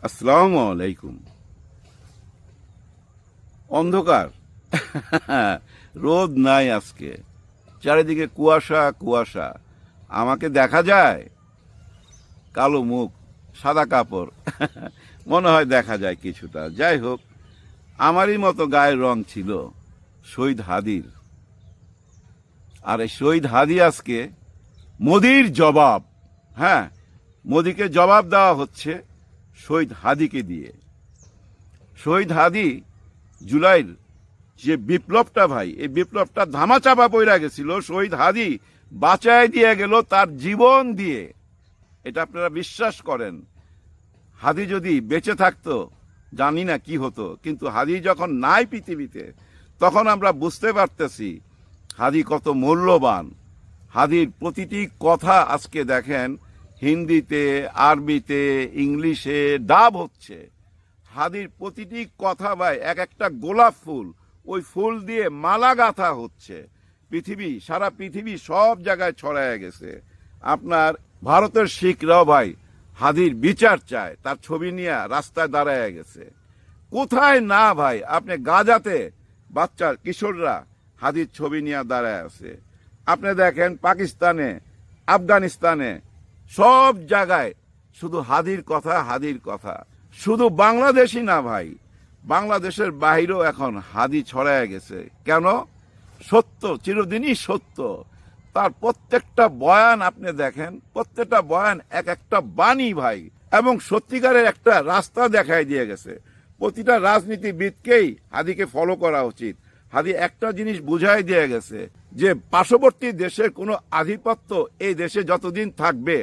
আসসালামু আলাইকুম। অন্ধকার, রোদ নাই আজকে, চারিদিকে কুয়াশা কুয়াশা। আমাকে দেখা যায়, কালো মুখ, সাদা কাপড়, মনে হয় দেখা যায় কিছুটা। যাই হোক, আমারই মতো গায়ের রং ছিল শহীদ হাদির। আর এই শহীদ হাদি আজকে মোদির জবাব, হ্যাঁ, মোদিকে জবাব দেওয়া হচ্ছে শহীদ হাদিকে দিয়ে। শহীদ হাদি জুলাইয়ের যে বিপ্লবটা ভাই, এই বিপ্লবটা ধামাচাপা পড়ে গেছিল, শহীদ হাদি বাঁচায় দিয়ে গেল তার জীবন দিয়ে। এটা আপনারা বিশ্বাস করেন? হাদি যদি বেঁচে থাকতো জানি না কি হতো, কিন্তু হাদি যখন নাই পৃথিবীতে তখন আমরা বুঝতে পারতেছি হাদি কত মূল্যবান। হাদির প্রতিটি কথা আজকে দেখেন হিন্দিতে, আরবিতে, ইংলিশে ডাব হচ্ছে। হাদির প্রতিটি কথা ভাই এক একটা গোলাপ ফুল, ওই ফুল দিয়ে মালা গাঁথা হচ্ছে। পৃথিবী, সারা পৃথিবী সব জায়গায় ছড়ায় গেছে। আপনার ভারতের শিখরাও ভাই হাদির বিচার চায়, তার ছবি নিয়ে রাস্তায় দাঁড়ায় গেছে। কোথায় না ভাই, আপনি গাজাতে বাচ্চা কিশোররা হাদির ছবি নিয়ে দাঁড়ায় আছে। আপনি দেখেন পাকিস্তানে, আফগানিস্তানে, সব জায়গায় শুধু হাদির কথা, হাদির কথা। শুধু বাংলাদেশই না ভাই, বাংলাদেশের বাহিরেও এখন হাদি ছড়ায় গেছে। কেন? সত্য চিরদিনই সত্য। তার প্রত্যেকটা বয়ান আপনি দেখেন, প্রত্যেকটা বয়ান এক একটা বাণী ভাই, এবং সত্যিকারের একটা রাস্তা দেখাই দিয়ে গেছে। প্রতিটা রাজনীতিবিদকেই হাদিকে ফলো করা উচিত। হাদি একটা জিনিস বুঝাই দিয়ে গেছে যে পার্শ্ববর্তী দেশের কোনো আধিপত্য এই দেশে যতদিন থাকবে,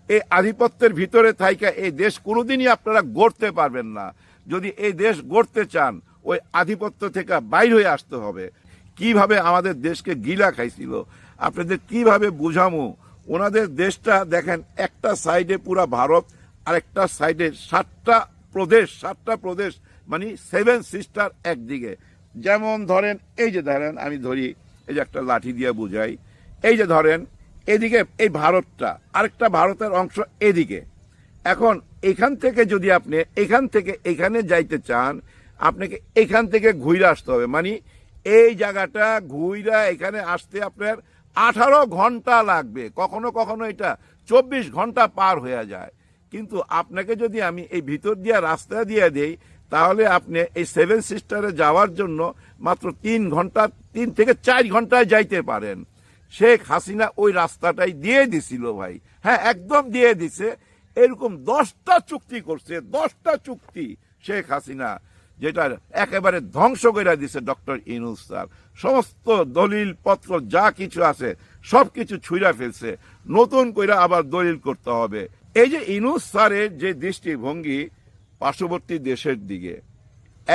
এই আধিপত্যের ভিতরে থাইকা এই দেশ কোনোদিনই আপনারা গড়তে পারবেন না। যদি এই দেশ গড়তে চান, ওই আধিপত্য থেকে বাইর হয়ে আসতে হবে। কিভাবে আমাদের দেশকে গিলা খাইছিল, আপনাদের কিভাবে বুঝামো? ওনাদের দেশটা দেখেন, একটা সাইডে পুরা ভারত, আর একটা সাইডে সাতটা প্রদেশ, মানে 7 সিস্টার একদিকে। যেমন ধরেন, এই যে ধরেন, আমি ধরি, এই যে একটা লাঠি দিয়ে বুঝাই, এই যে ধরেন এদিকে এই ভারতটা, আরেকটা ভারতের অংশ এদিকে। এখন এখান থেকে যদি আপনি এখান থেকে এখানে যাইতে চান, আপনাকে এখান থেকে ঘুরে আসতে হবে। মানে এই জায়গাটা ঘুইরা এখানে আসতে আপনার 18 ঘন্টা লাগবে, কখনো কখনো এটা 24 ঘন্টা পার হয়ে যায়। কিন্তু আপনাকে যদি আমি এই ভিতর দিয়ে রাস্তা দিয়ে দেই, তাহলে আপনি এই 7 সিস্টারে যাওয়ার জন্য মাত্র 3 ঘন্টা, 3 থেকে 4 ঘন্টায় যাইতে পারেন। শেখ হাসিনা ওই রাস্তাটাই দিয়ে দিছিল ভাই, হ্যাঁ, একদম দিয়ে দিছে। এরকম 10টা চুক্তি করছে, 10টা চুক্তি শেখ হাসিনা, যেটা একেবারে ধ্বংস করে দিছে ডক্টর ইউনূস স্যার। সমস্ত দলিল পত্র যা কিছু আছে সবকিছু ছুঁড়া ফেলছে, নতুন করে আবার দলিল করতে হবে। এই যে ইউনূস স্যারের যে দৃষ্টিভঙ্গি পার্শ্ববর্তী দেশের দিকে,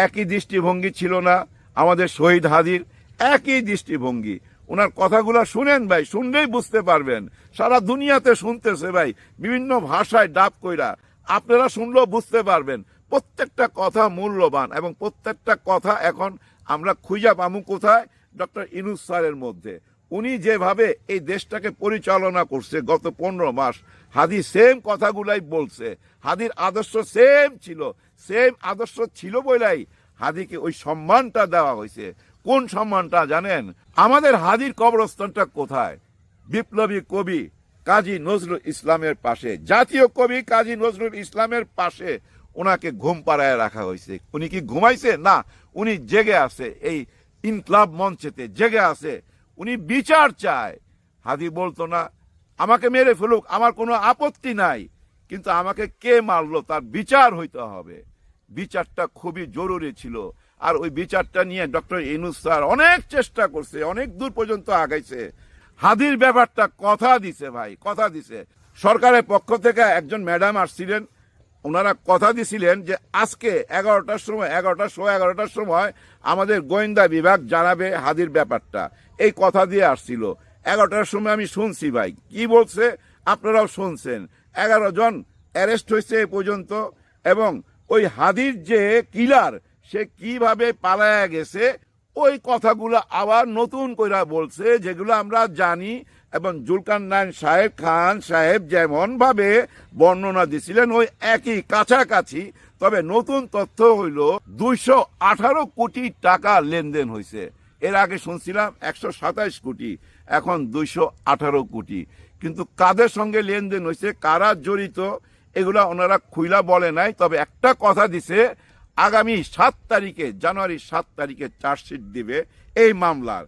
একই দৃষ্টিভঙ্গি ছিল না আমাদের শহীদ হাদির? একই দৃষ্টিভঙ্গি। ওনার কথাগুলো শুনেন ভাই, শুনলেই বুঝতে পারবেন। সারা দুনিয়াতে শুনতেছে ভাই, বিভিন্ন ভাষায় ডাব কইরা, আপনারা শুনলেও বুঝতে পারবেন। প্রত্যেকটা কথা মূল্যবান, এবং প্রত্যেকটা কথা এখন আমরা খুঁজা পামু কোথায়? ডক্টর ইউনূস স্যারের মধ্যে। উনি যেভাবে এই দেশটাকে পরিচালনা করছে গত 15 মাস, হাদি সেম কথাগুলাই বলছে। হাদির আদর্শ সেম আদর্শ ছিল বলেই হাদিকে ওই সম্মানটা দেওয়া হয়েছে। কোন সম্মানটা জানেন? আমাদের হাদির কবরস্থানটা কোথায়? বিপ্লবী কবি কাজী নজরুল ইসলামের পাশে, জাতীয় কবি কাজী নজরুল ইসলামের পাশে ওনাকে ঘুম পাড়ায় রাখা হয়েছে। উনি কি ঘুমাইছে? না, উনি জেগে আছে, এই ইনকলাব মঞ্চেতে জেগে আছে। উনি বিচার চায়। হাদি বলতো না আমাকে মেরে ফেলুক, আমার কোনো আপত্তি নাই, কিন্তু আমাকে কে মারলো তার বিচার হইতে হবে। বিচারটা খুবই জরুরি ছিল। আর ওই বিচারটা নিয়ে ডক্টর ইউনূস স্যার অনেক চেষ্টা করছে, অনেক দূর পর্যন্ত আগাইছে। হাদির ব্যাপারটা কথা দিছে ভাই, কথা দিছে। সরকারের পক্ষ থেকে একজন ম্যাডাম আসছিলেন, ওনারা কথা দিছিলেন যে আজকে 11টার সময়, 11টার সময় আমাদের গোয়েন্দা বিভাগ জানাবে হাদির ব্যাপারটা। এই কথা দিয়ে আসছিল। 11টার সময় আমি শুনছি ভাই, কি বলছে আপনারাও শুনছেন। 11 জন অ্যারেস্ট হয়েছে এ পর্যন্ত, এবং ওই হাদির যে কিলার, সে কিভাবে পালায়া গেছে ওই কথাগুলো আবার নতুন করে বলছে, যেগুলো আমরা জানি এবং জুলকারনাইন খান সাহেব যেমন ভাবে বর্ণনা দিছিলেন ওই একই কাছাকাছি। তবে নতুন তথ্য হইল 218 কোটি টাকা লেনদেন হয়েছে। এর আগে শুনছিলাম 127 কোটি, এখন 218 কোটি। কিন্তু কাদের সঙ্গে লেনদেন হয়েছে, কারা জড়িত, এগুলা ওনারা খুইলা বলে নাই। তবে একটা কথা দিছে, আগামী 7 তারিখে, জানুয়ারি 7 তারিখে চার্জশিট দিবে এই মামলার।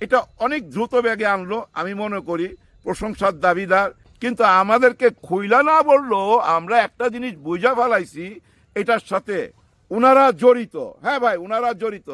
এটা অনেক দ্রুত বেগে আনলো, আমি মনে করি প্রশংসার দাবিদার। কিন্তু আমাদেরকে খুইলা না বললেও আমরা একটা জিনিস বুঝা ফেলাইছি, এটার সাথে ওনারা জড়িত। হ্যাঁ ভাই, ওনারা জড়িত,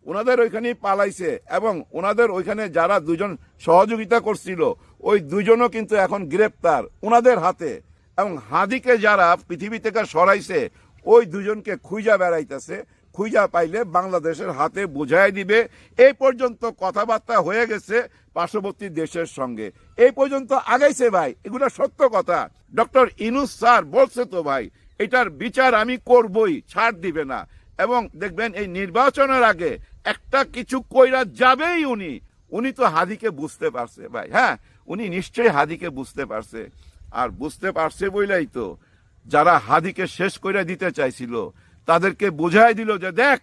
ওনাদের ওইখানেই পালাইছে এবং ওনাদের ওইখানে যারা দুজন সহযোগিতা করছিল ওই দুজনও কিন্তু এখন গ্রেপ্তার ওনাদের হাতে। এবং হাদিকে যারা পৃথিবী থেকে সরাইছে ওই দুজনকে খুঁজা বেড়াইতেছে, খুঁজা পাইলে বাংলাদেশের হাতে বুঝাই দিবে। এই পর্যন্ত কথাবার্তা হয়ে গেছে পার্শ্ববর্তী দেশের সঙ্গে, এই পর্যন্ত আগাইছে ভাই, এগুলো সত্য কথা। ডক্টর ইনুস স্যার বলছে তো ভাই, এটার বিচার আমি করবই, ছাড় দিবে না। এবং দেখবেন এই নির্বাচনের আগে একটা কিছু কইরা যাবেই উনি। উনি তো হাদিকে বুঝতে পারছে ভাই, হ্যাঁ উনি নিশ্চয়ই হাদিকে বুঝতে পারছে। আর বুঝতে পারছে বইলাই তো যারা হাদিকে শেষ করে দিতে চাইছিল তাদেরকে বুঝাই দিল যে দেখ,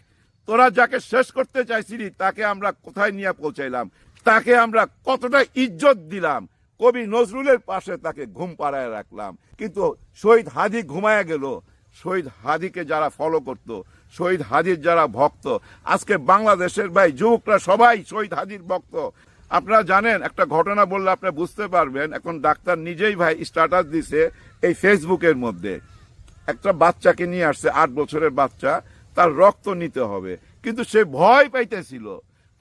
তোরা যাকে শেষ করতে চাইছিলি তাকে আমরা কোথায় নিয়ে পৌঁছাইলাম, তাকে আমরা কতটা ইজ্জত দিলাম। কবি নজরুলের পাশে তাকে ঘুম পাড়ায় রাখলাম। কিন্তু শহীদ হাদি ঘুমায় গেল। শহীদ হাদিকে যারা ফলো করত, শহীদ হাদির যারা ভক্ত, আজকে বাংলাদেশের ভাই যুবকরা সবাই শহীদ হাদির ভক্ত। আপনারা জানেন, একটা ঘটনা বললে আপনি বুঝতে পারবেন। এখন ডাক্তার নিজেই ভাই স্ট্যাটাস দিছে এই ফেসবুকের মধ্যে, একটা বাচ্চাকে নিয়ে আসছে, 8 বছরের বাচ্চা, তার রক্ত নিতে হবে, কিন্তু সে ভয় পাইতেছিল।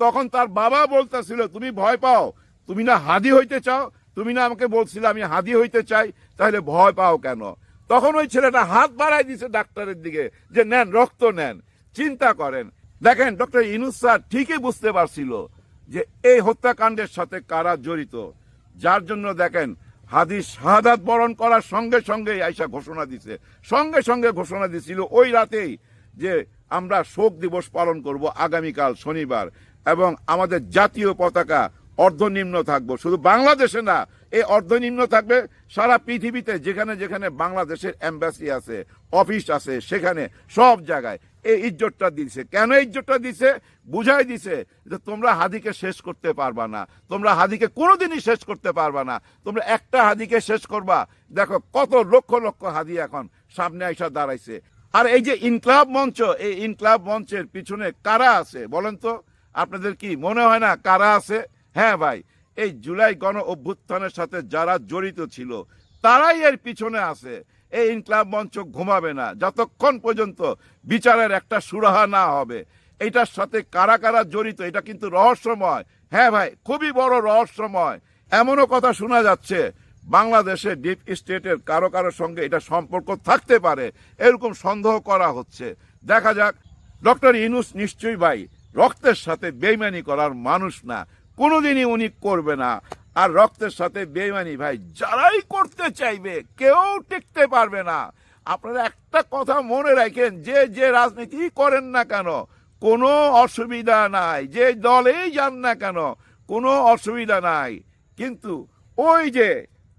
তখন তার বাবা বলতেছিল, তুমি ভয় পাও, তুমি না হাদি হইতে চাও, তুমি না আমাকে বলছিলে আমি হাদি হইতে চাই, তাহলে ভয় পাও কেন? তখন ওই ছেলেটা হাত বাড়াই দিছে ডাক্তারের দিকে যে নেন, রক্ত নেন। চিন্তা করেন, দেখেন ডক্টর ইনুস স্যার ঠিকই বুঝতে পারছিল যে এই হত্যাকাণ্ডের সাথে কারা জড়িত, যার জন্য দেখেন হাদি শাহাদাত বরণ করার সঙ্গে সঙ্গে আইসা ঘোষণা দিছে, সঙ্গে সঙ্গে ঘোষণা দিছিল ওই রাতেই যে আমরা শোক দিবস পালন করব আগামীকাল শনিবার, এবং আমাদের জাতীয় পতাকা অর্ধনিম্ন থাকবো। শুধু বাংলাদেশে না, এই অর্ধনিম্ন থাকবে সারা পৃথিবীতে, যেখানে যেখানে বাংলাদেশের এম্বাসি আছে, অফিস আছে, সেখানে সব জায়গায় এই ইজ্জতটা দিছে। কেন ইজ্জতটা দিছে? বুঝাই দিছে যে তোমরা হাদিকে শেষ করতে পারবা না, তোমরা হাদিকে কোনোদিনই শেষ করতে পারবা না। তোমরা একটা হাদিকে শেষ করবা, দেখো কত লক্ষ লক্ষ হাদি এখন সামনে আইসা দাঁড়াইছে। আর এই যে ইনকলাব মঞ্চ, এই ইনকলাব মঞ্চের পিছনে কারা আছে বলেন তো? আপনাদের কি মনে হয় না কারা আছে? হ্যাঁ ভাই, এই জুলাই গণ অভ্যুত্থানের সাথে যারা জড়িত ছিল তারাই এর পিছনে আছে। এই ইনকলাব মঞ্চ ঘুমাবে না যতক্ষণ পর্যন্ত বিচারের একটা সুরাহা না হবে। এটার সাথে কারা কারা জড়িত এটা কিন্তু রহস্যময়। হ্যাঁ ভাই, খুবই বড় রহস্যময়। এমনও কথা শোনা যাচ্ছে বাংলাদেশের ডিপ স্টেটের কারো কারো সঙ্গে এটা সম্পর্ক থাকতে পারে, এরকম সন্দেহ করা হচ্ছে। দেখা যাক। ডক্টর ইনুস নিশ্চয়ই ভাই রক্তের সাথে বেইমানি করার মানুষ না, কোনোদিনই উনি করবে না। আর রক্তের সাথে বেইমানি ভাই যারাই করতে চাইবে কেউ টিকতে পারবে না। আপনারা একটা কথা মনে রাখেন, যে যে রাজনীতি করেন না কেন কোনো অসুবিধা নাই, যে দলেই যান না কেন কোনো অসুবিধা নাই, কিন্তু ওই যে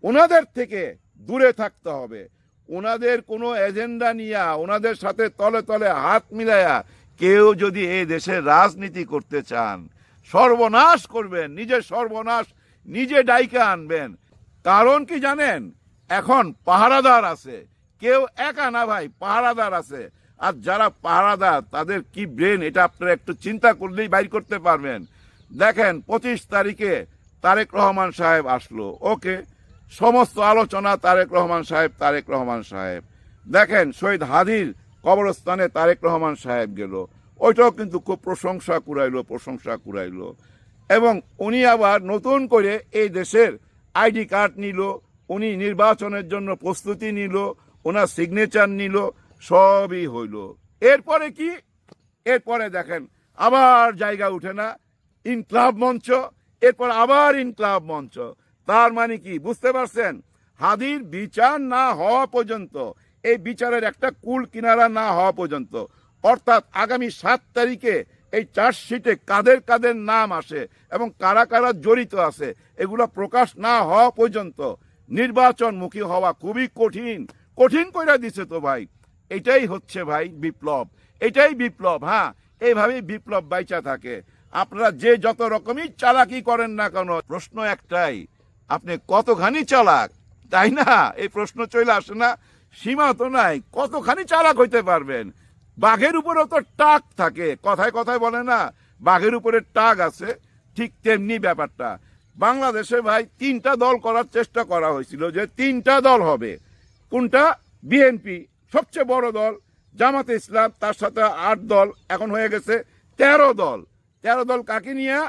ওনাদের থেকে দূরে থাকতে হবে। ওনাদের কোনো এজেন্ডা নিয়ে ওনাদের সাথে তলে তলে হাত মিলাইয়া কেউ যদি এই দেশে রাজনীতি করতে চান, সর্বনাশ করবেন, নিজের সর্বনাশ নিজে ডাইকে আনবেন। কারণ কি জানেন? এখন পাহারাদার আছে, কেউ একা না ভাই, পাহারাদার আছে। আর যারা পাহারাদার তাদের কি ব্রেন, এটা আপনারা একটু চিন্তা করলেই বাইর করতে পারবেন। দেখেন 25 তারিখে তারেক রহমান সাহেব আসলো, ওকে, সমস্ত আলোচনা তারেক রহমান সাহেব। দেখেন শহীদ হাদির কবরস্থানে তারেক রহমান সাহেব গেল, ওইটাও কিন্তু খুব প্রশংসা কুড়াইলো। এবং উনি আবার নতুন করে এই দেশের আইডি কার্ড নিল, উনি নির্বাচনের জন্য প্রস্তুতি নিল, ওনার সিগনেচার নিল, সবই হইল। এরপরে কি? এরপরে দেখেন আবার জায়গা উঠে না, ইনকলাব মঞ্চ, এরপর আবার ইনকলাব মঞ্চ। তার মানে কি বুঝতে পারছেন? হাদির বিচার না হওয়া পর্যন্ত, এই বিচারের একটা কুল কিনারা না হওয়া পর্যন্ত, অর্থাৎ আগামী 7 তারিখে এই চার্জশিটে কাদের কাদের নাম আসে এবং কারা কারা জড়িত আছে এগুলো প্রকাশ না হওয়া পর্যন্ত নির্বাচনমুখী হওয়া খুবই কঠিন। কঠিন কইরা দিছে তো ভাই। এটাই হচ্ছে ভাই বিপ্লব, এটাই বিপ্লব। হ্যাঁ, এইভাবেই বিপ্লব বাইচা থাকে। আপনারা যে যত রকমই চালাকি করেন না কেন, প্রশ্ন একটাই, আপনি কতখানি চালাক, তাই না? এই প্রশ্ন চলে আসে না? সীমা তো নাই, কতখানি চালাক হইতে পারবেন। বাঘের উপরেও তো টাক থাকে, কথায় কথায় বলে না বাঘের উপরে টাক আছে, ঠিক তেমনি ব্যাপারটা। বাংলাদেশে ভাই 3টা দল করার চেষ্টা করা হয়েছিল, যে 3টা দল হবে। কোনটা? বিএনপি সবচেয়ে বড় দল, জামাতে ইসলাম তার সাথে 8 দল, এখন হয়ে গেছে 13 দল। 13 দল কাকে নিয়ে?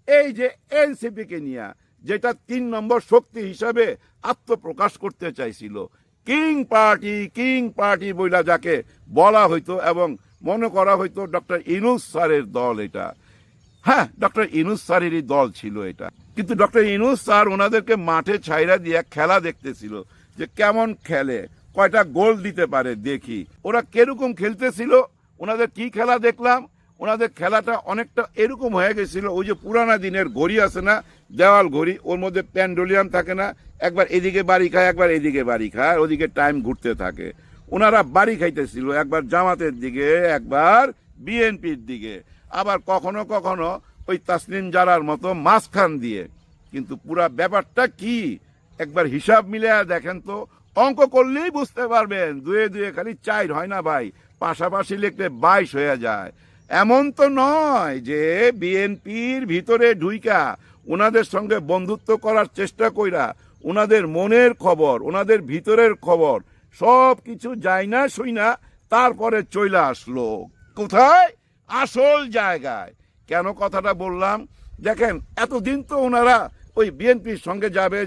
এই যে এনসিপি কে নিয়ে, যেটা 3 নম্বর শক্তি হিসাবে আত্মপ্রকাশ করতে চাইছিল। কিং পার্টি বইলা যাকে বলা হইতো এবং মনে করা হইতো ডক্টর ইউনূস স্যারের দল এটা। হ্যাঁ, ডক্টর ইউনূস স্যারেরই দল ছিল এটা। কিন্তু ডক্টর ইউনূস স্যার ওনাদেরকে মাঠে ছাইরা দিয়ে খেলা দেখতেছিল, যে কেমন খেলে, কয়টা গোল দিতে পারে দেখি। ওরা কিরকম খেলতেছিল, ওনাদের কি খেলা দেখলাম, ওনাদের খেলাটা অনেকটা এরকম হয়ে গেছিল, ওই যে পুরানা দিনের ঘড়ি আছে না, দেওয়াল ঘড়ি, ওর মধ্যে পেন্ডুলিয়াম থাকে না, একবার এদিকে বাড়ি খায় একবার এদিকে বাড়ি খায়, ওদিকে টাইম ঘুরতে থাকে। ওনারা বাড়ি খাইতেছিল, একবার জামাতের দিকে একবার বিএনপির দিকে, আবার কখনো কখনো ওই তাসলিম জারার মতো মাঝখান দিয়ে। কিন্তু পুরা ব্যাপারটা কি একবার হিসাব মিলিয়ে দেখেন তো, অঙ্ক করলেই বুঝতে পারবেন। দুয়ে দুয়ে খালি 4 হয় না ভাই, পাশাপাশি লিখলে 22 হয়ে যায়। এমন তো নয় যে বিএনপির ভিতরে ঢুইকা ওনাদের সঙ্গে বন্ধুত্ব করার চেষ্টা কইরা ওনাদের মনের খবর, ওনাদের ভিতরের খবর সব কিছু যায় না শুই না, তারপরে চইলা আসলো কোথায়? আসল জায়গায়। কেন কথাটা বললাম? দেখেন, এতদিন তো ওনারা ওই বিএনপির সঙ্গে যাবে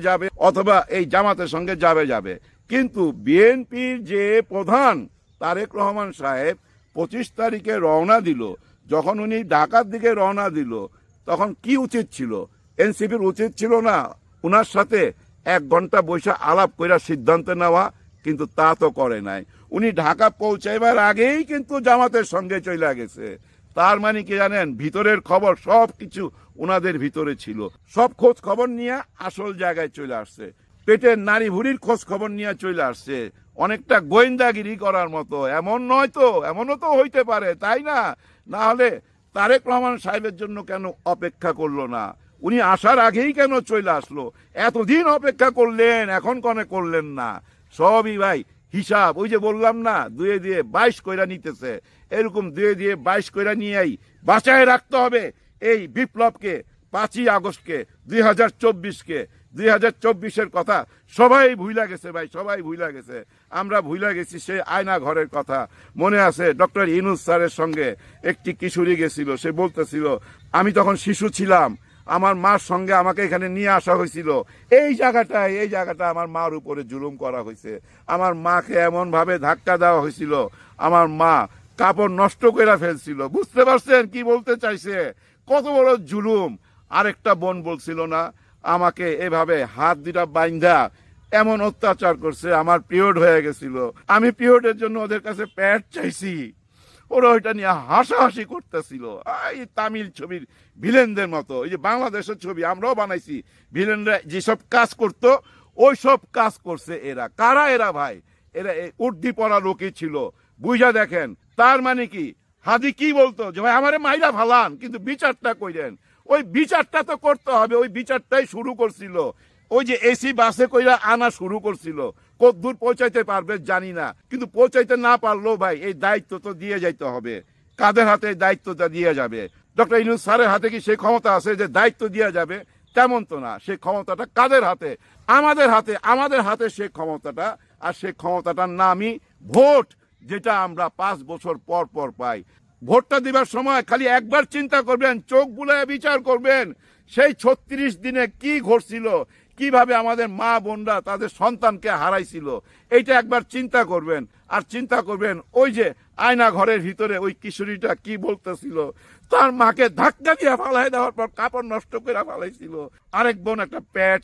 অথবা এই জামাতের সঙ্গে যাবে, কিন্তু বিএনপির যে প্রধান তারেক রহমান সাহেব 25 তারিখে রওনা দিল, যখন উনি ঢাকার দিকে রওনা দিল, তখন কি উচিত ছিল? এনসিপির উচিত ছিল না ওনার সাথে 1 ঘন্টা বসে আলাপ কইরা সিদ্ধান্ত নেওয়া? কিন্তু তা তো করে নাই। উনি ঢাকা পৌঁছাইবার আগেই কিন্তু জামাতের সঙ্গে চলে গেছে। তার মানে কি জানেন? ভিতরের খবর সব কিছু ওনাদের ভিতরে ছিল। সব খোঁজ খবর নিয়ে আসল জায়গায় চলে আসছে, পেটের নারী ভুড়ির খোঁজ খবর নিয়ে চলে আসছে, অনেকটা গোয়েন্দাগিরি করার মতো। এমন নয় তো, এমনও তো হইতে পারে, তাই না? না হলে তারেক রহমান সাহেবের জন্য কেন অপেক্ষা করলো না? উনি আসার আগেই কেন চলে আসলো? এতদিন অপেক্ষা করলেন, এখন কনে করলেন না? সবই ভাই হিসাব। ওই যে বললাম না, 2 দিয়ে 22 কইরা নিতেছে, এরকম 2 দিয়ে 22 কইরা নিয়েই বাঁচায় রাখতে হবে এই বিপ্লবকে, 5ই আগস্টকে, 2024কে। 2024-এর কথা সবাই ভুইলা গেছে ভাই, সবাই ভুইলা গেছে। আমরা ভুইলা গেছি সেই আয়না ঘরের কথা। মনে আছে ডক্টর ইউনূস স্যারের সঙ্গে একটি কিশোরী গেছিল, সে বলতেছিল আমি তখন শিশু ছিলাম, আমার মার সঙ্গে আমাকে এখানে নিয়ে আসা হয়েছিল, এই জায়গাটা আমার মার উপরে জুলুম করা হয়েছে, আমার মাকে এমন ভাবে ধাক্কা দেওয়া হয়েছিল, আমার মা কাপড় নষ্ট করে ফেলছিল। বুঝতে পারছেন কি বলতে চাইছে? কত বড় জুলুম। আরেকটা বোন বলছিল না, আমাকে এভাবে হাত 2টা বাইন্ধা এমন অত্যাচার করছে, আমার পিরিয়ড হয়ে গেছিল, আমি পিরিয়ডের জন্য ওদের কাছে প্যাড চাইছি, ওরা ওইটা নিয়ে হাসাহাসি করতেছিল। এই তামিল ছবির ভিলেনদের মতো, এই যে বাংলাদেশের ছবি আমরাও বানাইছি, ভিলেনরা যেসব কাজ করতো ওই সব কাজ করছে এরা। কারা এরা ভাই? এরা উর্দি পড়া লোকই ছিল, বুঝা দেখেন। তার মানে কি হাদি কি বলতো? যে ভাই আমারে মাইরা ফালান, কিন্তু বিচারটা কইরেন। ওই বিচারটা তো করতে হবে, ওই বিচারটাই শুরু করছিল ওই যে এসি বাসে কইরা আনা শুরু করছিল। কত দূর পৌঁছাইতে পারবে জানি না, কিন্তু পৌঁছাইতে না পারলেও ভাই এই দায়িত্ব তো দিয়ে যাইতে হবে। কাদের হাতে এই দায়িত্বটা দিয়ে যাবে? ডক্টর ইউনূস স্যারের হাতে কি সেই ক্ষমতা আছে যে দায়িত্ব দিয়ে যাবে? তেমন তো না। সেই ক্ষমতাটা কাদের হাতে? আমাদের হাতে। আমাদের হাতে সেই ক্ষমতাটা, আর সেই ক্ষমতাটার নামই ভোট, যেটা আমরা 5 বছর পর পর পাই। ভোটটা দিবার সময় খালি একবার চিন্তা করবেন, চোখ বুলায় বিচার করবেন, সেই 36 দিনে কি ঘটছিল, কিভাবে আমাদের মা বোনরা তাদের সন্তানকে হারাইছিল, এইটা একবার চিন্তা করবেন। আর চিন্তা করবেন ওই যে আয়না ঘরের ভিতরে ওই কিশোরীটা কি বলতেছিল, তার মাকে ধাক্কা দিয়ে ফালাই দেওয়ার পর কাপড় নষ্ট করে ফালাইছিল। আরেক বোন একটা প্যাড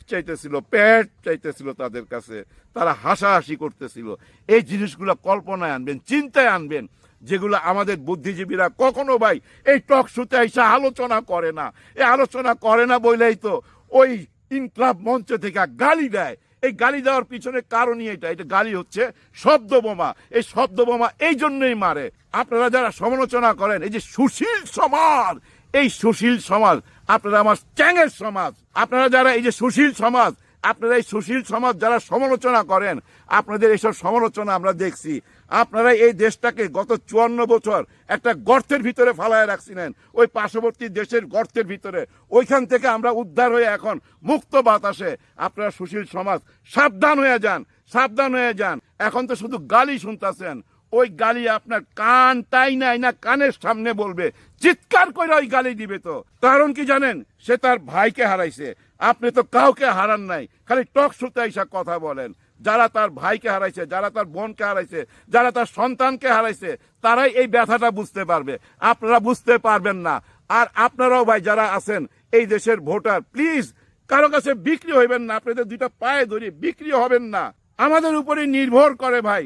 চাইতেছিল তাদের কাছে, তারা হাসাহাসি করতেছিল। এই জিনিসগুলো কল্পনায় আনবেন, চিন্তায় আনবেন। যেগুলো আমাদের বুদ্ধিজীবীরা কখনো ভাই এই টক শোতে এসে আলোচনা করে না। এই আলোচনা করে না বলেই তো ওই ইনকলাব মঞ্চ থেকে গালি দেয়। এই গালি দেওয়ার পিছনে কারণই এটা গালি হচ্ছে শব্দ বোমা। এই শব্দ বোমা এই জন্যই মারে। আপনারা যারা সমালোচনা করেন এই যে সুশীল সমাজ, এই সুশীল সমাজ আপনারা আমার চ্যাঙের সমাজ। আপনারা যারা এই যে সুশীল সমাজ, আপনারা এই সুশীল সমাজ যারা সমালোচনা করেন, আপনাদের এইসব সমালোচনা আমরা দেখছি। আপনারা এই দেশটাকে গত 54 বছর একটা গর্তের ভিতরে ফালায় রাখছিলেন, ওই পার্শ্ববর্তী দেশের গর্তের ভিতরে। ওইখান থেকে আমরা উদ্ধার হয়ে এখন মুক্ত বাতাসে। আপনারা সুশীল সমাজ সাবধান হয়ে যান, সাবধান হয়ে যান। এখন তো শুধু গালি শুনতেছেন, ওই গালি আপনার কান তাই নাই না কানের সামনে বলবে, চিৎকার করে ওই গালি দিবে। তো কারণ কি জানেন? সে তার ভাইকে হারাইছে। আপনি তো কাউকে হারান নাই, খালি টক শোতে এসে কথা বলেন। যারা তার ভাইকে হারাইছে, যারা তার বোনকে হারাইছে, যারা তার সন্তানকে হারাইছে, তারাই এই ব্যথাটা বুঝতে পারবে। আপনারা বুঝতে পারবেন না। আর আপনারাও ভাই যারা আছেন এই দেশের ভোটার, প্লিজ কারো কাছে বিক্রি হইবেন না। আপনাদের দুইটা পায়ে ধরি, বিক্রি হবেন না। আমাদের উপরে নির্ভর করে ভাই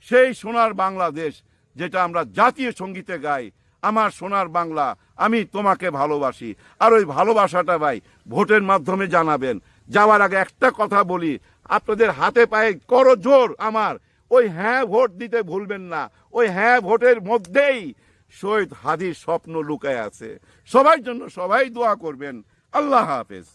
সেই সোনার বাংলাদেশ, যেটা আমরা জাতীয় সঙ্গীতে গাই, আমার সোনার বাংলা আমি তোমাকে ভালোবাসি। আর ওই ভালোবাসাটা ভাই ভোটের মাধ্যমে জানাবেন। যাওয়ার আগে একটা কথা বলি, আপনাদের হাতে পায়ে করজোর আমার, ওই হ্যাঁ ভোট দিতে ভুলবেন না। ওই হ্যাঁ ভোটের মধ্যেই শহীদ হাদির স্বপ্ন লুকায় আছে। সবার জন্য সবাই দোয়া করবেন। আল্লাহ হাফেজ।